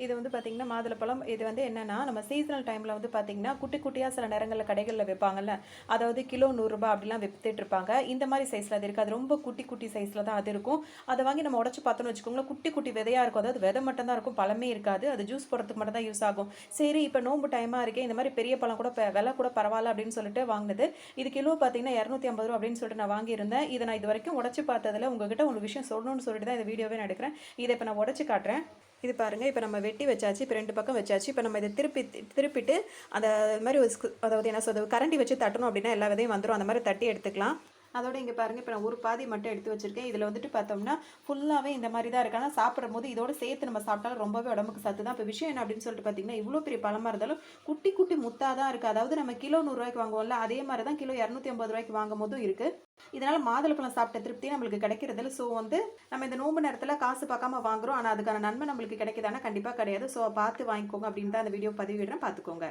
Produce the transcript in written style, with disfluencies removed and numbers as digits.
இது வந்து பார்த்தீங்கன்னா மாதுளப்பழம். இது வந்து என்னன்னா, நம்ம சீசனல் டைம்ல வந்து பார்த்தீங்கன்னா, குட்டி குட்டியா சில நேரங்கள்ல கடைகள்ல விப்பாங்கல்ல. அதாவது கிலோ ரூ. 100 அப்படிலாம் வித்துட்டு இருப்பாங்க. இந்த மாரி சைஸ்ல அது இருக்காது. ரொம்ப குட்டி குட்டி சைஸ்ல தான் அது இருக்கும். அத வாங்கி நம்ம உடைச்சு பார்த்தோம்னு வச்சுக்கோங்களேன், குட்டி குட்டி விதையா இருக்கும். அதாவது விதை மட்டும் தான் இருக்கும். பழமே இருக்காது. அது ஜூஸ் போடுறதுக்கு மட்டும் தான் யூஸ் ஆகும். சரி, இப்ப நோன்பு டைமா இருக்கே, இந்த மாரி பெரிய பழம் கூட விலை கூட பரவால்ல அப்படின்னு சொல்லிட்டு வாங்குனது. இது கிலோ பார்த்தீங்கன்னா ரூ. 250 அப்படின்னு சொல்லிட்டு நான் வாங்கியிருந்தேன். இத நான் இதுவரைக்கும் உடைச்சு பார்த்ததுல உங்ககிட்ட ஒரு விஷயம் சொல்லணும்னு சொல்லிட்டு தான் இந்த வீடியோவே நான் எடுக்கிறேன். இத இப்ப நான் உடைச்சு காட்டுறேன். இது பாருங்க. இப்ப நம்ம வெட்டி வச்சாச்சு. இப்ப 2 பக்கம் வச்சாச்சு. இப்ப நம்ம இத திருப்பிட்டு அந்த மாரி அதாவது என்ன சொல்றது, கரண்டி வச்சு தட்டணும் அப்படின்னா எல்லா விதையும் வந்துரும். அந்த மாரி தட்டி எடுத்துக்கலாம். அதோட இங்க பாருங்க, இப்ப நான் ஒரு பாதி மட்டும் எடுத்து வச்சிருக்கேன். இதுல வந்துட்டு பார்த்தோம்னா, ஃபுல்லாவே இந்த மாரி தான் இருக்கு. ஆனா சாப்பிடும்போது இதோட சேர்த்து நம்ம சாப்பிட்டாலும் ரொம்பவே உடம்புக்கு சத்து தான். இப்ப விஷயம் என்ன அப்படின்னு சொல்லிட்டு பார்த்தீங்கன்னா, இவ்ளோ பெரிய பழமா இருந்தாலும் குட்டி குட்டி முத்தா தான் இருக்கு. அதாவது நம்ம கிலோ ரூ. 100 வாங்குவோம்ல, அதே மாரி தான் கிலோ ரூ. 250 வாங்கும்போதும் இருக்கு. இதனால மாதுளப்பழம் சாப்பிட்ட திருப்தி நம்மளுக்கு கிடைக்கிறதில்ல. ஸோ வந்து நம்ம இந்த நோன்பு நேரத்துல காசு பார்க்காம வாங்குறோம். ஆனா அதுக்கான நன்மை நம்மளுக்கு கிடைக்குதான்னா கண்டிப்பா கிடையாது. ஸோ பார்த்து வாங்கிக்கோங்க அப்படின்னு தான் அந்த வீடியோ பதிவிடுறேன். பார்த்துக்கோங்க.